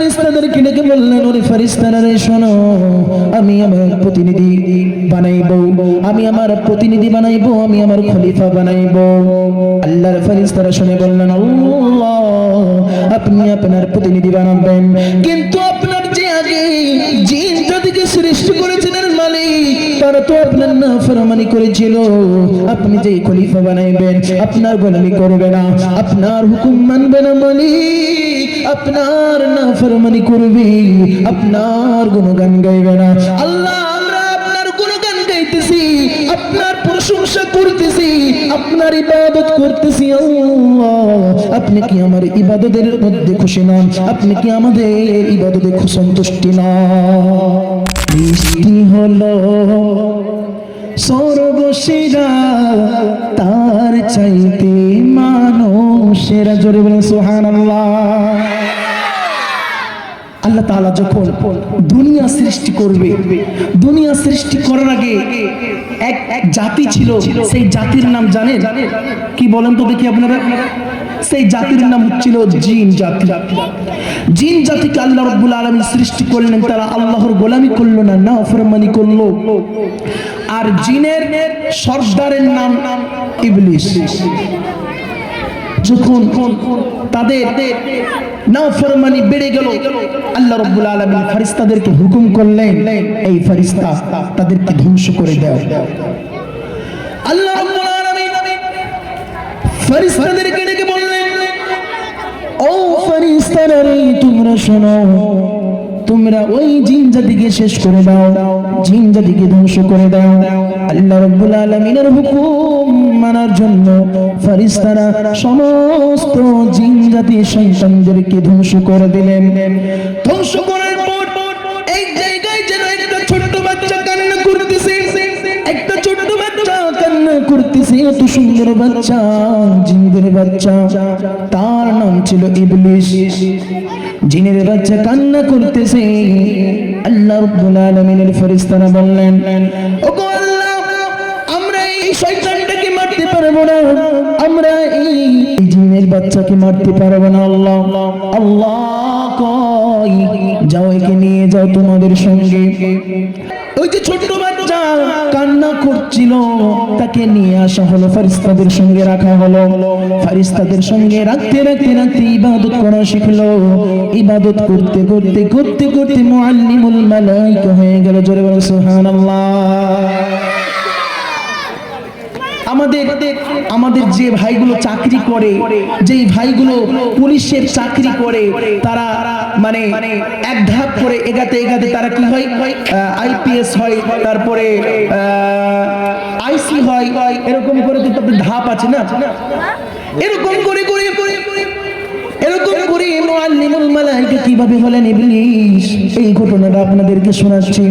ফেরেশতাদেরকে ডেকে বললেন, ওরে ফেরেশতারা রে শোনো, আমি আমার প্রতিনিধি বানাইবো, আমি আমার প্রতিনিধি বানাইবো, আমি আমার খলিফা বানাইবো। আল্লাহর ফেরেশতারা শুনে বললেন, আল্লাহ আপনি আপনার প্রতিনিধি বানাবেন, কিন্তু আপনার যে আগে জিন জাতিকে সৃষ্টি করেছিলেন মালিক, তারা তো আপনার নাফরমানি করেছিল। আপনি যে খলিফা বানাইবেন আপনার গোলামি করবে না, আপনার হুকুম মানবে না মালিক, আপনার নাফরমানি করবে, আপনার গুণগান গাইবে না। আল্লাহ আমরা আপনার গুণগান গাইতেছি, আপনার প্রশংসা করতেছি, আপনার ইবাদত করতেছি। আল্লাহ আপনি কি আমার ইবাদতের মধ্যে খুশি নন? আপনি কি আমাদের ইবাদতে সন্তুষ্টি নন? সৃষ্টি হলো সর্বসেরা, তার চাইতে মানুষেরা, জোরে বলেন সুবহানাল্লাহ। আল্লাহ তাআলা যখন দুনিয়া সৃষ্টি করবে, দুনিয়া সৃষ্টি করার আগে এক জাতি ছিল, সেই জাতির নাম জানেন কি? বলেন তো দেখি আপনারা। সেই জাতির নাম ছিল জিন জাতি। জিন জাতিকে আল্লাহ রাব্বুল আলামিন সৃষ্টি করলেন, তারা আল্লাহর গোলামি করলো না, নাফরমানি করলো। আর জিনের সর্দারের নাম ইবলিস। যখন তাদের নাফরমানি বেড়ে গেল, আল্লাহ রাব্বুল আলামিন ফেরেশতাদেরকে হুকুম করলেন, এই ফেরেশতা তাদেরকে ধ্বংস করে দাও। আল্লাহ রাব্বুল আলামিন ফেরেশতাদেরকে ডেকে বললেন, ও ফেরেশতারা তোমরা শোনো, তোমরা ওই জিন জাতিকে শেষ করে দাও, জিন জাতিকে ধ্বংস করে দাও। আল্লাহ রাব্বুল আলামিনের হুকুম মানার জন্য ফেরেশতারা সমস্ত জিন জাতি শয়তানদেরকে ধ্বংস করে দিলেন। ধ্বংস করার পর এই জায়গায় যেন একটা ছোট্ট বাচ্চা কান্না করতেছে, একটা ছোট্ট বাচ্চা কান্না করতেছে, এত সুন্দর বাচ্চা, জিনের বাচ্চা, তার নাম ছিল ইবলিস। জিনের বাচ্চা কান্না করতেছে। আল্লাহ রাব্বুল আলামিনের ফেরেশতারা বললেন, ওগো আল্লাহ আমরা এই শয়তানটাকে মারতে পারবো না, আমরা এই জিনের বাচ্চাকে মারতে পারবো না। আল্লাহ আল্লাহ কই যাও, একে নিয়ে যাও তোমাদের সঙ্গে। ওই যে ছোট্ট বাচ্চা কান্না করছিল, তাকে নিয়ে আসা হলো, ফেরেশতাদের সঙ্গে রাখা হলো। ফেরেশতাদের সঙ্গে রাখতে রাখতে রাখতে ইবাদত করা শিখলো। ইবাদত করতে করতে করতে করতে মুআল্লিমুল মালায়েকা হয়ে গেল। জোরে বলো সুবহানাল্লাহ। আমাদের যে ভাইগুলো চাকরি করে, যেই ভাইগুলো পুলিশের চাকরি করে, তারা মানে এক ধাপ করে এগাতে এগাতে তারা কি হয়, আইপিএস হয়, তারপরে আইসি হয়, এরকম করে তো তাদের ধাপ আছে না? এরকম করে করে এরকম করে মুআল্লিমুল মালায়েকা কিভাবে হলেন ইবলিস, এই ঘটনাটা আপনাদেরকে শোনাচ্ছি।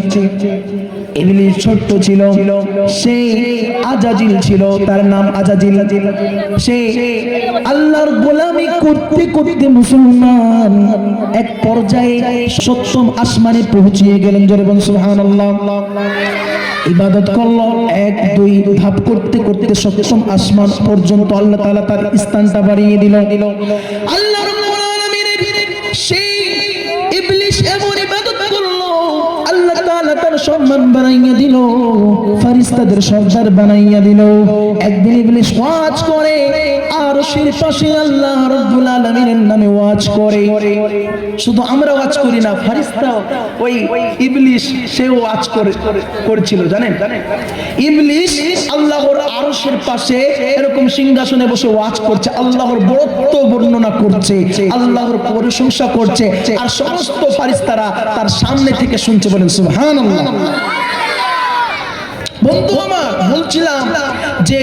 ইবলিস ছোট্ট ছিল, সে আজাজিল ছিল, তার নাম আজাজিল। সে আল্লাহর গোলামি করতে করতে মুসলমান এক পর্যায়ে সপ্তম আসমানে পৌঁছিয়ে গেলেন। জোরে বলুন সুবহানাল্লাহ। ইবাদত করলো, এক দুই ধাপ করতে করতে সপ্তম আসমান পর্যন্ত আল্লাহ তাআলা তার স্থানটা বাড়িয়ে দিল। আল্লাহ রাব্বুল আলামিনের সেই ইবলিস এমন ইবাদত করলো, আল্লাহ তাআলা তার সম্মান বাড়াইয়া দিল, ফেরেশতাদের সর্দার বানাইয়া দিল। একদিন ইবলিস ওয়াজ করে, আরশের পাশে আল্লাহ রাব্বুল আলামিনের নামে ওয়াজ করে। শুধু আমরা ওয়াজ করি না, ফেরেশতা ওই ইবলিস সেও ওয়াজ করেছিল, জানেন? ইবলিস আল্লাহর আরশের পাশে এরকম সিংহাসনে বসে ওয়াজ করছে, আল্লাহর বড়ত্ব বর্ণনা করছে, আল্লাহর প্রশংসা করছে, আর সমস্ত ফেরেশতারা তার সামনে থেকে শুনছে। বলেন সুবহানাল্লাহ। বন্ধু আমার বলছিলাম যে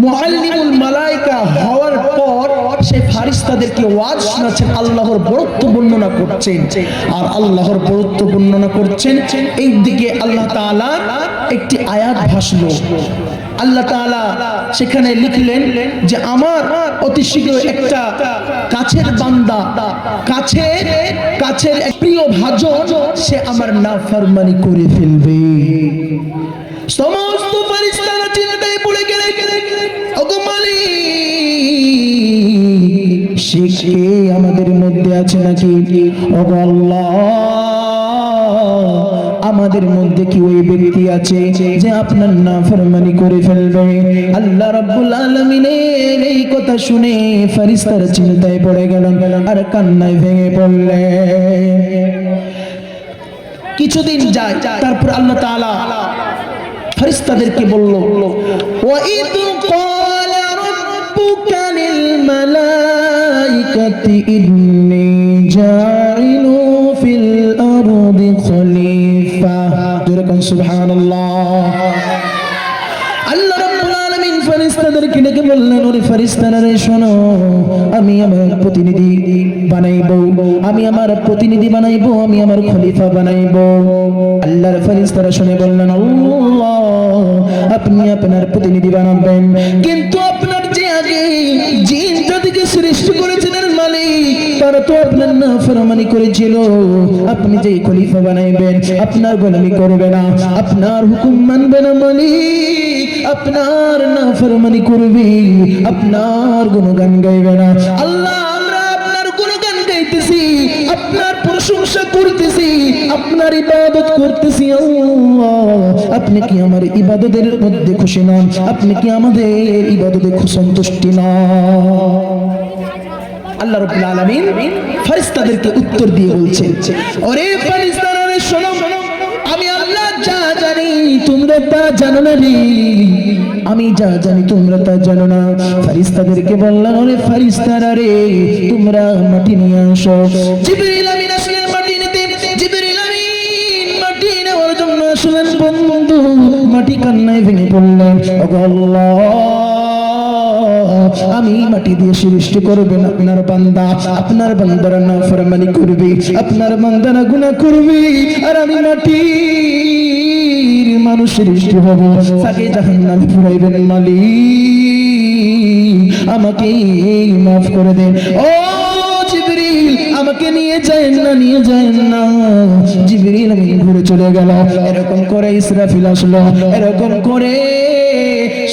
মুআল্লিমুল মালায়েকা হওয়ার পর সে ফেরেশতাদেরকে ওয়াজ শোনাচ্ছেন, আল্লাহর বড়ত্ব বর্ণনা করছেন, আর আল্লাহর বড়ত্ব বর্ণনা করছেন। এই দিকে আল্লাহ তাআলা একটি আয়াত ভাসল। আল্লাহ তাআলা সেখানে লিখলেন যে আমার অতি শীঘ্র একটা কাছের বান্দা, কাছের এক প্রিয় ভাজন, সে আমার নাফরমানি করে ফেলবে। সমস্ত ফেরেশতারা চিন্তায় পড়ে গেলেন, ওগো মালিক সে কে আমাদের মধ্যে আছে নাকি? ওগো আল্লাহ, আমাদের মধ্যে কি ওই ব্যক্তি আছে যে আপনার নাফরমানি করে ফেলবে? আল্লাহ রাব্বুল আলামিনের এই কথা শুনে ফেরেশতারা চিন্তায় পড়ে গেলেন আর কান্নায় ভেঙে পড়লেন। কিছুদিন যায়, তারপর আল্লাহ তাআলা ফেরেশতাদেরকে বলল, ওয়াইদ ক্বালা রাব্বুকা লিল মালাইকাতি ইন্নী জাইলু ফিল আরদি খলিফা। যেরকম সুবহানাল্লাহ। আল্লাহ রাব্বুল আলামিন ফেরেশতাদেরকে ডেকে বললেন, ওরে ফেরেশতারা রে শোনো, আমি আমার প্রতিনিধি বানাইবো, আমি আমার প্রতিনিধি বানাইবো, আমি আমার খলিফা বানাইবো। আল্লাহর ফেরেশতারা শুনে বললেন, আল্লাহ আপনি আপনার প্রতিনিধি বানাবেন, কিন্তু আপনার যে আগে জিন জাতিকে সৃষ্টি করেছিলেন মালিক, তারা তো আপনার নাফরমানি করেছিল। আপনি যে খলিফা বানাইবেন আপনার গোলামি করবে না, আপনার হুকুম মানবে না মালিক, আপনার নাফরমানি করবে, আপনার গুণগান গাইবে না। আল্লাহ আমরা আপনার গুণগান গাইতেছি, আপনার প্রশংসা করতেছি, আপনার ইবাদত করতেছি। আল্লাহ আপনি কি আমার ইবাদতের মধ্যে খুশি নন? আপনি কি আমাদের ইবাদতে সন্তুষ্টি নন? আল্লাহ রাব্বুল আলামিন ফেরেশতাদেরকে উত্তর দিয়ে বলছেন, ওরে ফেরেশতারা রে শোনো, আমি আল্লাহ যা জানি তোমরা তা জানো না রে, আমি যা জানি তোমরা তা জানো না। ফেরেশতাদেরকে বললেন, ওরে ফেরেশতারা রে তোমরা মাটি নিয়ে আসো। জিবরিল আমিন আসলেন মাটি নিতে, জিবরিল আমিন মাটি নেওয়ার জন্য আসলেন। বন্ধু মাটি কান্নায় ভেঙে পড়লেন, ওগো আল্লাহ আমি মাটি দিয়ে সৃষ্টি করবেন আপনার বান্দা, আপনার বান্দারা নাফরমানি করবে, আপনার বান্দারা গুনাহ করবে, আর আমি মাটির মানুষ সৃষ্টি হব, তাকে জাহান্নামে পুরাইবেন মালিক, আমাকে মাফ করে দেন। ও জিবরিল আমাকে নিয়ে যায়েন না, নিয়ে যায়েন না। জিবরিল আমি ঘুরে চলে গেল। এরকম করে ইসরাফিল আসলো, এরকম করে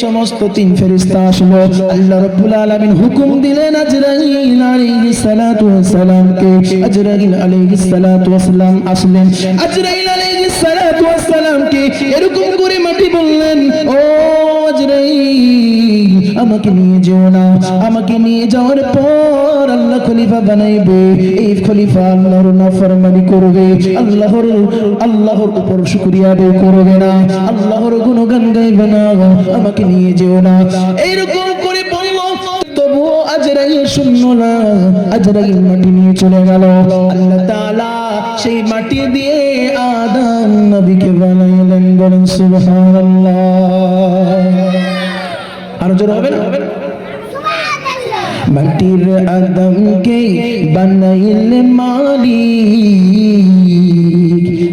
সমস্ত তিন ফেরেশতা আসলো। আল্লাহ রাব্বুল আলামিন হুকুম দিলেন আজরাইল আলাইহিস সালাতু ওয়াস সালামকে। আজরাইল আলাইহিস সালাতু ওয়াস সালাম আসলেন। আজরাইল আলাইহিস সালাতু ওয়াস সালামকে এরকম করে মাটি বললেন, ও আজরাইল আমাকে নিয়ে যেও না, আমাকে নিয়ে যাওয়ার পর আল্লাহ খলিফা বানাইবে, এই খলিফা আল্লাহর নাফরমানি করবে, আল্লাহর উপর শুকরিয়া আদায় করবে না, আল্লাহর গুণগান গাইবে না, আমাকে নিয়ে যেও না। এইরকম করে বলল, তবুও আজরাইল শুনলো না। আজরাইল মাটি নিয়ে চলে গেল। আল্লাহ তাআলা সেই মাটি দিয়ে আদম নবীকে বানাইলেন। বলেন সুবহানাল্লাহ। আর জোরে হবে না? মাটির আদমকে বানাইলে মালিক,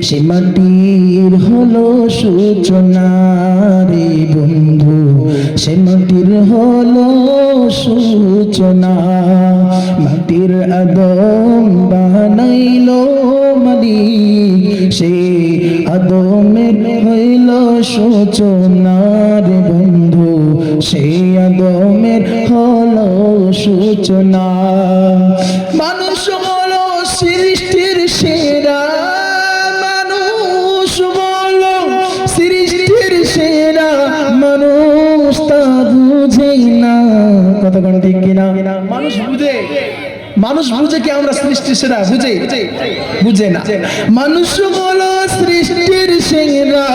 সে মাটির হলো সূচনা রে বন্ধু, সে মাটির হলো সূচনা। মাটির আদম বানাইলো মালিক, সে আদমের হইল সূচনা রে বন্ধু, সে আদমের হলো সূচনা। মানুষ হলো সৃষ্টির সেরা, মানুষ হলো সৃষ্টির সেরা, মানুষ তা বুঝে না। কতক্ষণ ঠিক কিনা? মানুষ বুঝে, মানুষ বুঝে কি আমরা সৃষ্টির সেরা? বুঝে না। মানুষ হলো সৃষ্টির সেরা,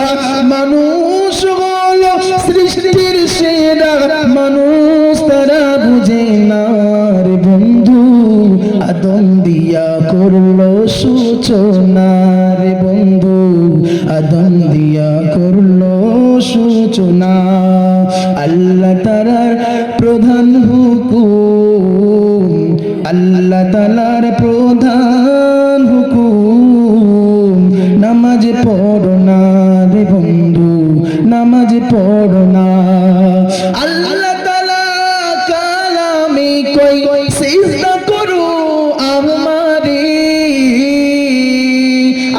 মানুষ হলো সৃষ্টির সেরা, মানুষ তারা বুঝে না রে বন্ধু, আদম দিয়া করলো সূচনা রে বন্ধু, আদম দিয়া করলো সূচনা। আল্লাহ তাআলার প্রধান হুকুম, আল্লাহ তাআলার প্রধান হুকুম, নামাজ পড়ো না রে বন্ধু, নামাজ পড়ো না। আল্লাহ তাআলা কালামে কই সিজদা করো আমারে,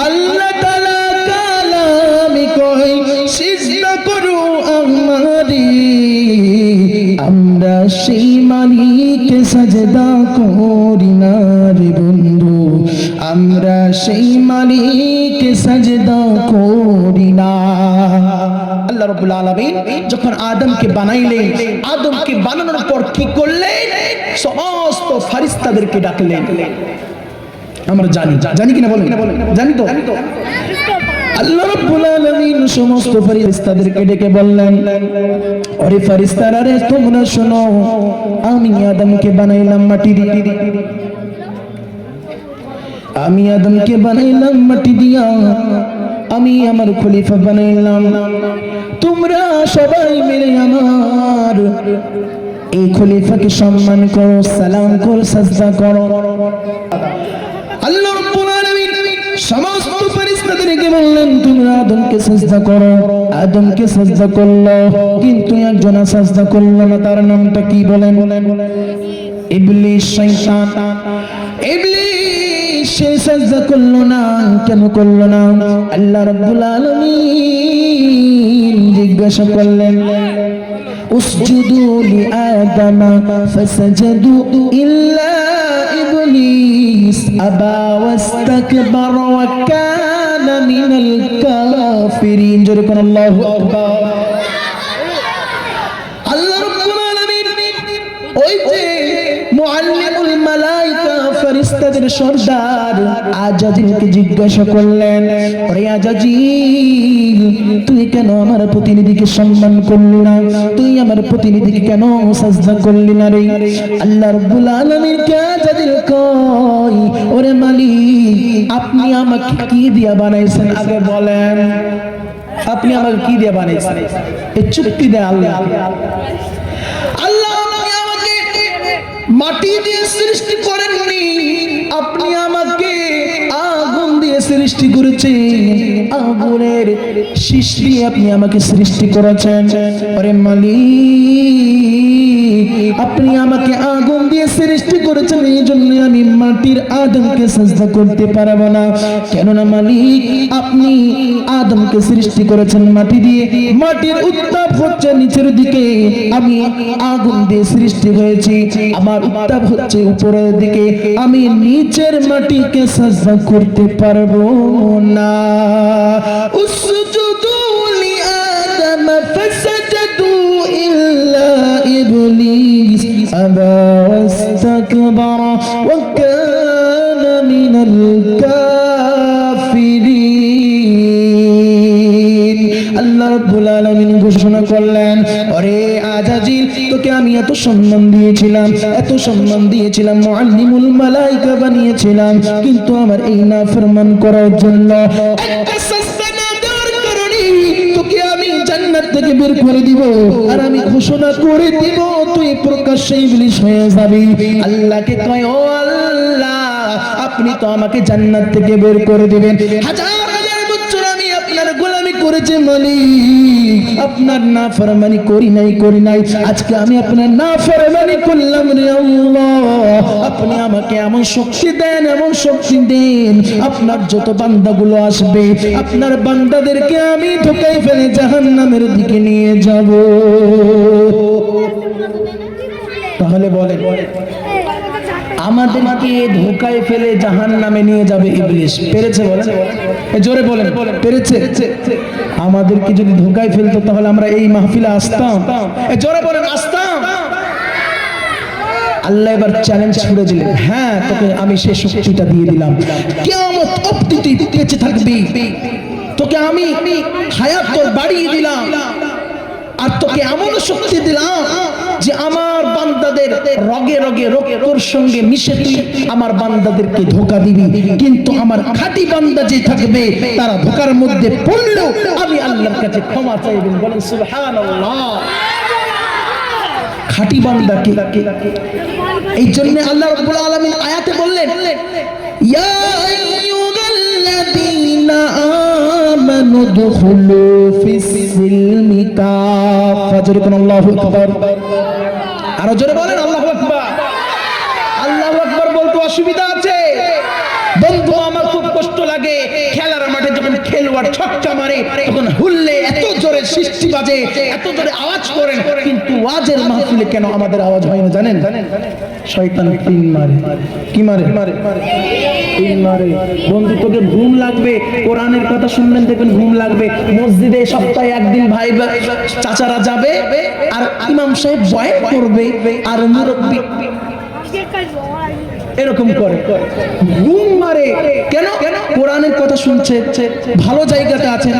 আল্লাহ তাআলা কালামে কই সিজদা করো আমারে, আমরা সেই মালিককে সাজদা বন্ধু আমরা সেই মালিককে সাজদা করি না। আল্লাহ রাব্বুল আলামিন যখন আদমকে বানাইলেন, আদমকে বানানোর পর কি করলেন? সমস্ত ফেরেশতাদেরকে ডাকলেন। আমরা জানি কিনা বলেন? জানি তো। আল্লাহ রাব্বুল আলামিন সমস্ত ফেরেশতাদেরকে ডেকে বললেন, ওরে ফেরেশতারা রে, তোমরা শোনো, আমি আদমকে বানাইলাম মাটি দিয়ে। আমি আদমকে বানাইলাম মাটি দিয়া, আমি আমার খলিফা বানাইলাম। তোমরা সবাই মিলে আমার এই খলিফাকে সম্মান করো, সালাম করো, সাজদা করো। আল্লাহ রাব্বুল আলামিন সমস্ত ফেরেশতাদেরকে বললেন, তোমরা আদমকে সাজদা করো। আদমকে সাজদা করলো, কিন্তু একজন সাজদা করলো না। তার নামটা কি বলেন? ইবলিস, শয়তান। ইবলিস সে সাজদা করলো না। কেন করলো না? আল্লাহ রাব্বুল আলামিন জিজ্ঞাসা করলেন, উসজুদু লিআদামা ফাসাজাদু ইল্লা ইবলিস আবা ওয়াস্তাকবারা ওয়া কানা মিনাল কাফিরিন। জোরে কোন আল্লাহু আকবার। আল্লাহ রাব্বুল আলামিন ওই যে মুআল্লিমুল মালায়েকা ফেরেশতাদের সরদার আজাজিলকে জিজ্ঞাসা করলেন, ওরে আজাজিল, তুই কেন আমার প্রতিনিধিকে সম্মান করলি না? তুই আমার প্রতিনিধিকে কেন সাজদা করলি না রে? আল্লাহ রাব্বুল আলামিন কে আজাজিল কই, ওরে মালিক, আপনি আমাকে কি দিয়া বানাইছেন আগে বলেন? আপনি আমাকে কি দিয়া বানাইছেন? এই চুক্তি দেয় আল্লাহ। আল্লাহ আপনি আমাকে মাটি দিয়ে সৃষ্টি করেননি, আপনি আমাকে আগুন দিয়ে সৃষ্টি করেছেন। আগুনের শীষ দিয়ে আপনি আমাকে সৃষ্টি করেছেন। আরে মালিক, আপনি আমাকে আগুন দিয়ে সৃষ্টি করেছেন, এই জন্য আমি মাটির আদমকে সাজদা করতে পারবো না। কেননা মালিক, আপনি আদমকে সৃষ্টি করেছেন মাটি দিয়ে, মাটির উত্তাপ হচ্ছে নিচের দিকে, আমি আগুন দিয়ে সৃষ্টি হয়েছি, আমার উত্তাপ হচ্ছে উপরের দিকে, আমি নিচের মাটিকে সাজদা করতে পারবো না। উসজুদু লিআদামা ফাসাজাদু ইল্লা ইবলিস আবা ওয়াস্তাকবারা ওয়া কানা মিনাল কাফিরিন। আল্লাহ রাব্বুল আলামিন ঘোষণা করলেন, ওরে আজাজিল, তোকে আমি এত সম্মান দিয়েছিলাম, এত সম্মান দিয়েছিলাম, মুআল্লিমুল মালায়েকা বানিয়েছিলাম, কিন্তু আমার এই নাফরমান করার জন্য, একটা সাজদা না দেওয়ার কারণে তোকে আমি জান্নাত থেকে বের করে দিব, আর আমি ঘোষণা করে দিব তুই প্রকাশ্যে ইবলিস হয়ে যাবি। আল্লাহকে কয়, ও আল্লাহ, আপনি তো আমাকে জান্নাত থেকে বের করে দিবেন। হাজার গোলামি করেছে মালিক, আপনার নাফরমানি করি নাই। আজকে আমি আপনার নাফরমানি করলাম রে আল্লাহ, আপনি আমাকে এমন শক্তি দেন, এমন শক্তি দেন, আপনার যত বান্দাগুলো আসবে, আপনার বান্দাদেরকে আমি ঢোকাই ফেলে জাহান্নামের দিকে নিয়ে যাব। তাহলে বলে আমাদেরকে ধোকায় ফেলে জাহান্নামে নিয়ে যাবে ইবলিস, পেরেছে? বলেন, জোরে বলেন, পেরেছে? আমাদেরকে যদি ধোকায় ফেলতো তাহলে আমরা এই মাহফিলে আসতাম? জোরে বলেন, আসতাম? আল্লাহ এবার চ্যালেঞ্জ ছুড়ে দিলেন, হ্যাঁ, তোকে আমি সেই শক্তিটা দিয়ে দিলাম, কিয়ামত অবধি তুই বেঁচে থাকবি, তোকে আমি হায়াত তোর বাড়িয়ে দিলাম, আর তোকে এমন শক্তি দিলাম যে আমার বান্দাদের রগে রগে রক্তর সঙ্গে মিশে তুই আমার বান্দাদেরকে ধোঁকা দিবি, কিন্তু আমার খাঁটি বান্দা যে থাকবে তারা ধোঁকার মধ্যে পড়লেও আমি আল্লাহর কাছে ক্ষমা চাইবেন। বলেন সুবহানাল্লাহ। খাঁটি বান্দাকে, এই জন্য আল্লাহ রাব্বুল আলামিন আয়াতে বললেন, ইয়া আইয়ুহাল্লাযীনা আমানু দুখুলু ফিস-সিলমি কাফা। জোরে কোন আল্লাহু আকবার। আরো জোরে বলেন আল্লাহু আকবার। আল্লাহু আকবার বলতে অসুবিধা আছে বন্ধু, আমার খুব কষ্ট লাগে। খেলার মাঠে যখন খেলোয়াড় ছক্কা মারে তখন হুল্লে এত জোরে সৃষ্টি বাজে, এত জোরে আওয়াজ করেন, কিন্তু ওয়াজের মাহফিলে কেন আমাদের আওয়াজ হয় না জানেন? শয়তান পিন মারে। কি মারে? পিন মারে। বন্ধু, তোকে ঘুম লাগবে, কোরআনের কথা শুনবেন দেখবেন ঘুম লাগবে। মসজিদে সপ্তাহে একদিন ভাই চাচারা যাবে আর ইমাম সাহেব বয়ান করবে আর মুরব্বি এরকম করে ঘুম মারে। কেন? কোরআনের কথা শুনছে, ভালো জায়গাতে আছেন,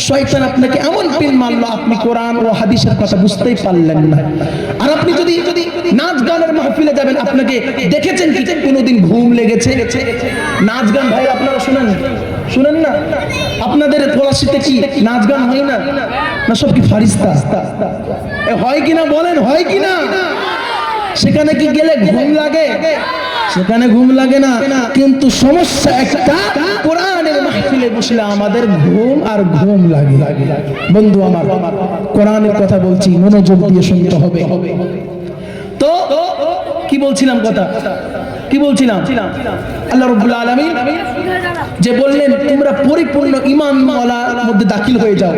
শয়তান আপনাকে এমন পিন মারলো, আপনি কোরআন ও হাদিসের কথা বুঝতেই পারলেন না। আর আপনি যদি নাচ গানের মাহফিলে যাবেন, আপনাকে দেখেছেন কি কোনোদিন ঘুম লেগেছে? নাচ গান ভাই আপনারা শুনেন না? আপনাদের পলাশিতে কি নাচ গান হয় না? না সব কি ফারিস্তা? হয় কিনা বলেন, হয় কিনা? সেখানে কি গেলে ঘুম লাগে? সেখানে ঘুম লাগে না, কিন্তু সমস্যা একটা, কোরআনের মাহফিলে বসলে আমাদের ঘুম আর ঘুম লাগে। বন্ধু আমার, কোরআনের কথা বলছি, মনোযোগ দিয়ে শুনতে হবে। তো কি বলছিলাম? কি বলছিলাম? আল্লাহ রাব্বুল আলামিন যে বললেন তোমরা পরিপূর্ণ ঈমানওয়ালার মধ্যে দাখিল হয়ে যাও।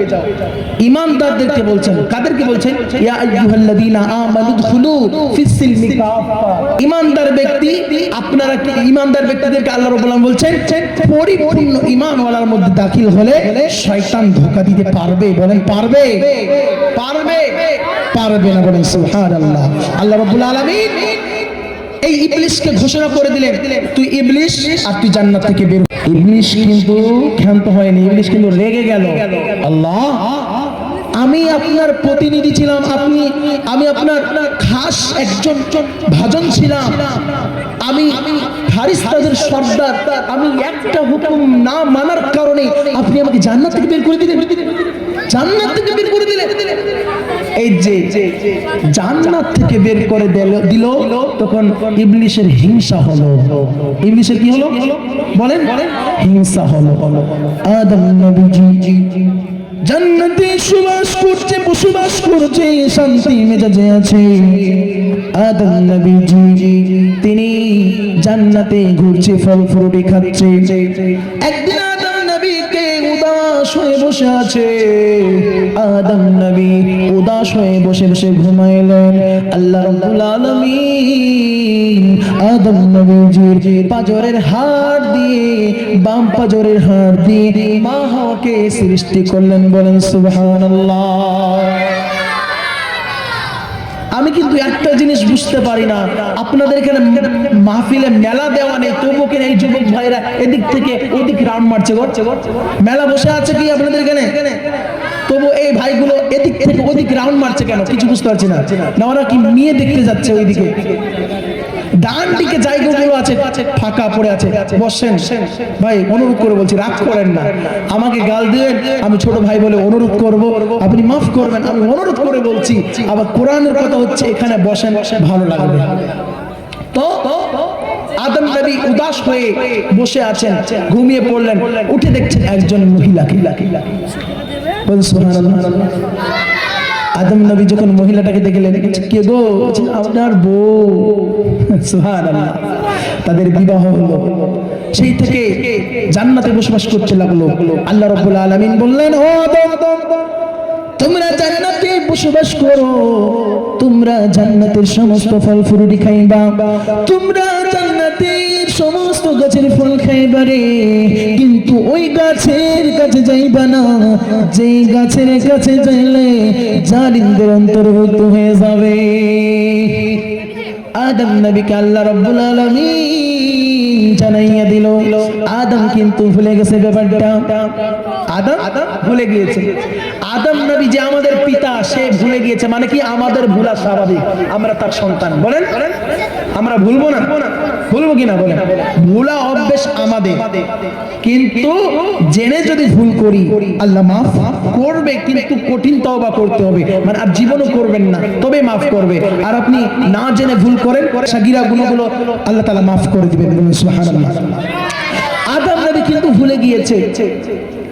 ঈমানদারদেরকে বলছেন, কাদেরকে বলছেন? ইয়া আইয়ুহাল্লাযীনা আমানু দুখুলু ফিস সিলমি কাফা। ঈমানদার ব্যক্তি, আপনারা কি ঈমানদার ব্যক্তিদেরকে আল্লাহ রাব্বুল আলামিন বলছেন পরিপূর্ণ ঈমানওয়ালার মধ্যে দাখিল হলে শয়তান ধোঁকা দিতে পারবে? বলেন পারবে? পারবে না? বলেন সুবহানাল্লাহ। আল্লাহ রাব্বুল আলামিন এই ইবলিসকে ঘোষণা করে দিলেন, তুই ইবলিস আর তুই জান্নাত থেকে বের হ। ইবলিস কিন্তু ক্ষান্ত হয়নি, ইবলিস কিন্তু রেগে গেল। আল্লাহ, আমি আপনার প্রতিনিধি ছিলাম, আমি আপনার খাস একজন ভাজন ছিলাম, আমি ফারিস্তাদের সর্দার, আমি একটা হুকুম না মানার কারণে আপনি আমাকে জান্নাত থেকে বের করে দিলেন। জান্নাত থেকে বের করে দিলেন। এই যে জান্নাত থেকে বের করে দিল, তখন ইবলিসের হিংসা হলো। ইবলিসের কি হলো? বলেন, হিংসা হলো। আদম নবীজি জান্নাতে বসবাস করছে, শান্তি মেজাজে আছে। আদম নবীজি তিনি জান্নাতে ঘুরছে, ফল ফ্রুটি খাচ্ছে। একদিন আদম নবীকে উদাস হয়ে বসে আছে। আদম নবী উদাস হয়ে বসে বসে ঘুমাইলেন। আল্লাহ রাব্বুল আলামিন আদম নবীজির পাজরের হাড় দিয়ে, বাম পাজরের হাড় দিয়ে মা হাওয়াকে সৃষ্টি করলেন। বলেন সুবহানাল্লাহ। আমি কিন্তু একটা জিনিস বুঝতে পারি না, আপনাদের এখানে মাহফিলে মেলা দেওয়া নেই, তবু কেন এই যুবক ভাইরা এদিক থেকে ওদিক রাউন্ড মারছে? মেলা বসে আছে কি আপনাদের এখানে? তবু এই ভাইগুলো এদিক থেকে ওদিক রাউন্ড মারছে কেন? কিছু বুঝতে পারছি না। না ওরা কি মেয়ে দেখতে যাচ্ছে ওইদিকে? ডান দিকে জায়গাগুলো আছে ফাঁকা পড়ে আছে, বসেন ভাই, অনুরোধ করে বলছি, রাগ করেন না, আমাকে গাল দিবেন, আমি ছোট ভাই বলে অনুরোধ করব, আপনি মাফ করবেন, আমি অনুরোধ করে বলছি। আবার কোরআনের কথা হচ্ছে, এখানে বসেন, ভালো লাগবে। তো আদম নবী উদাস হয়ে বসে আছেন, ঘুমিয়ে পড়লেন, উঠে দেখছেন একজন মহিলাকে। বল সুবহানাল্লাহ। আদম নবী যখন মহিলাটাকে দেখলেন, কে গো? আপনার বউ। সুবহানাল্লাহ। তাদের বিবাহ হলো, সেই থেকে জান্নাতে বসবাস করতে লাগলো। আল্লাহ রাব্বুল আলামিন বললেন, ও আদম, তোমরা জান্নাতে বসবাস করো, তোমরা জান্নাতের সমস্ত ফল ফ্রুটি খাইবা, তোমরা জান্নাতের সমস্ত গাছের ফল খাইবা রে, কিন্তু ওই গাছের কাছে যাইবা না, যেই গাছের কাছে যাইলে জালিমদের অন্তর্ভুক্ত হয়ে যাবে। আদম নবীকে আল্লাহ রাব্বুল আলামিন জানাইয়া দিল। আদম কিন্তু ভুলে গেছে ব্যাপারটা। আদম ভুলে গিয়েছে। আদম নবী যে আমাদের পিতা, সে ভুলে গিয়েছে। মানে কি? আমাদের ভুলা স্বাভাবিক, আমরা তার সন্তান। বলেন, আমরা ভুলবো না? ভুলবো কিনা বলেন? ভুলা অভ্যেস আমাদের, কিন্তু জেনে যদি ভুল করি আল্লাহ মাফ করবে, কিন্তু কঠিন তওবা করতে হবে। মানে আর জীবনও করবেন না, তবে মাফ করবে। আর আপনি না জেনে ভুল করেন, সাগীরা গুনাহগুলো আল্লাহ তাআলা মাফ করে দিবেন। সুবহানাল্লাহ। আদম নবী কিন্তু ভুলে গিয়েছে।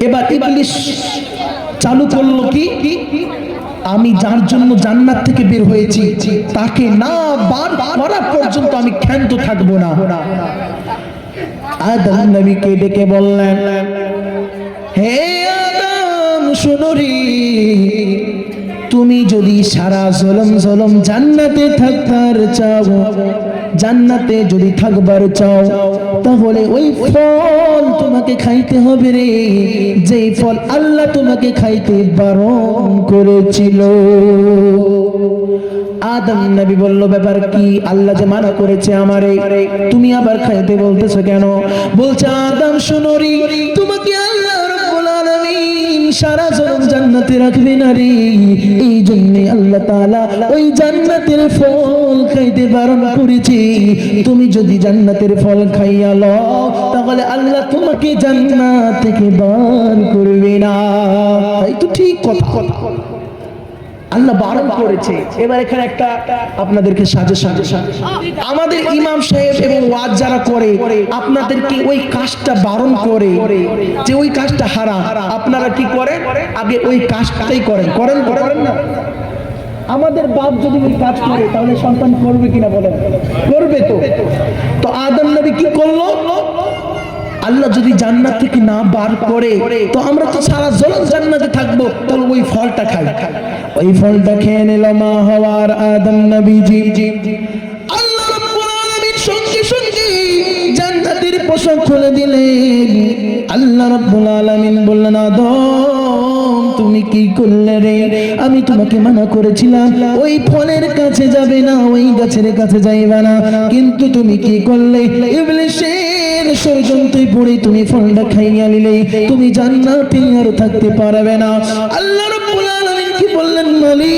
এবার ইবলিস চালু করলো কি? আমি যার জন্য জান্নাত থেকে বের হয়েছি, তাকে না বার করা পর্যন্ত আমি ক্ষান্ত থাকবো না। আদম নবীকে ডেকে বললেন, হে আদম, শোনো রে, তুমি যদি সারা জলম জান্নাতে থাকবার চাও, জান্নাতে যদি থাকবার চাও, তাহলে ওই ফল তোমাকে খাইতে হবে রে, যেই ফল আল্লাহ তোমাকে খাইতে বারণ করেছিল। আদম নবী বলল, ব্যাপার কি? আল্লাহ যে মানা করেছে আমারে, তুমি আবার খাইতে বলতেছো কেন? বলছে, আদম শোনো রে, তোমাকে আল্লাহ রাব্বুল আলামিন সারা জীবন জান্নাতে রাখবে না রে, এই জন্য আল্লাহ তাআলা ওই জান্নাতের ফল খাইতে বারণ করেছে। তুমি যদি জান্নাতের ফল খাইয়া লও, তাহলে আল্লাহ তোমাকে জান্নাত থেকে বার করবে না। তাই তো ঠিক কথা, আল্লাহ বারণ করেছে। এবার এখানে একটা আপনাদেরকে সাজেশন, আমাদের ইমাম সাহেব এবং ওয়াজ যারা করে, আপনাদেরকে ওই কাজটা বারণ করে যে ওই কাজটা হারাম, আপনারা কি করেন? আগে ওই কাজটাই করেন না? আমাদের বাপ যদি ওই কাজ করে, তাহলে সন্তান করবে কিনা বলেন? করবে তো আদম নবী কি করলো? আল্লাহ যদি জান্নাত থেকে না বার করে, তো আমরা তো সারা জীবন জান্নাতে থাকবো, তাহলে ওই ফলটা খাই। ওই ফলটা খেয়ে নিল মা হওয়ার আদম নবীজি। আল্লাহ রাব্বুল আলামিন সঙ্গে সঙ্গে জান্নাতের পোশাক খুলে দিলেন। আল্লাহ রাব্বুল আলামিন বললেন, আদম তুমি কি করলে রে? আমি তোমাকে মানা করেছিলাম ওই ফলের কাছে যাবে না, ওই গাছের কাছে যাইবা না, কিন্তু তুমি কি করলে? ইবলিসের ষড়যন্ত্রে পড়ে তুমি ফলটা খাইয়া নিলে, তুমি জান্নাতে আর থাকতে পারবে না। আল্লাহ রাব্বুল আলামিন কি বললেন? মালিক,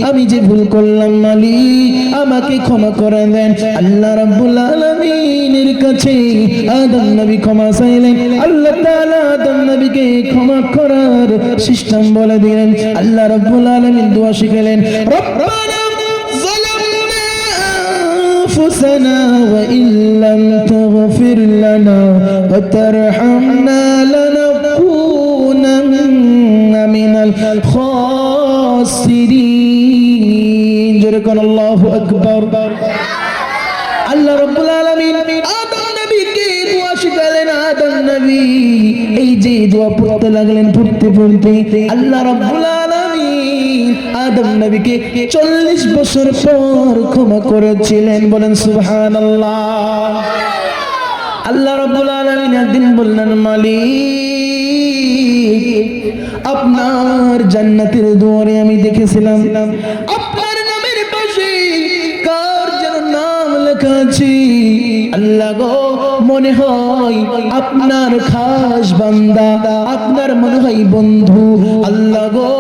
আমি যে ভুল করলাম মালিক, আমাকে ক্ষমা করে দেন। আল্লাহ রাব্বুল আলামিনের কাছে আদম নবী ক্ষমা চাইলেন। আল্লাহ তাআলা আদম নবীকে ক্ষমা করার সিস্টেম বলে দিলেন। আল্লাহ রাব্বুল আলামিন দোয়া শিখালেন, রব্বানা যালামনা আনফুসানা ওয়া ইল্লাম তাগফির লানা ওয়া তারহামনা লানাকুনান্না মিনাল খাসিরিন। জোরে কোন আল্লাহু আকবার। আল্লাহ রাব্বুল আলামিন আদম নবীকে দোয়া শিখালেন। আদম নবী এই যে দোয়া পড়তে লাগলেন, পড়তে আল্লাহ রাব্বুল আলামিন আদম নবীকে 40 বছর পর ক্ষমা করেছিলেন। বলেন সুবহানাল্লাহ। আল্লাহ রাব্বুল আলামিন একদিন বললেন, মালিক, আপনার জান্নাতের দুয়ারে আমি দেখেছিলাম আপনার নামের পাশে কার যেন নাম লেখা আছে। আল্লাহ গো, মনে হয় আপনার খাস বান্দা, আপনার মনে হয় বন্ধু। আল্লাহ গো,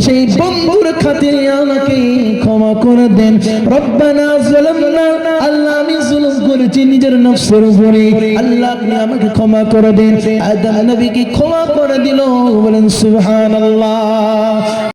সেই বন্ধুর খাতিরে আমাকে ক্ষমা করে দেন। রব্বানা যালামনা, আল্লাহ আমি জুলুম করেছি নিজের নফসের উপরে, আল্লাহ আপনি আমাকে ক্ষমা করে দেন। আদম নবীকে ক্ষমা করে দিল। বলেন সুবহানাল্লাহ।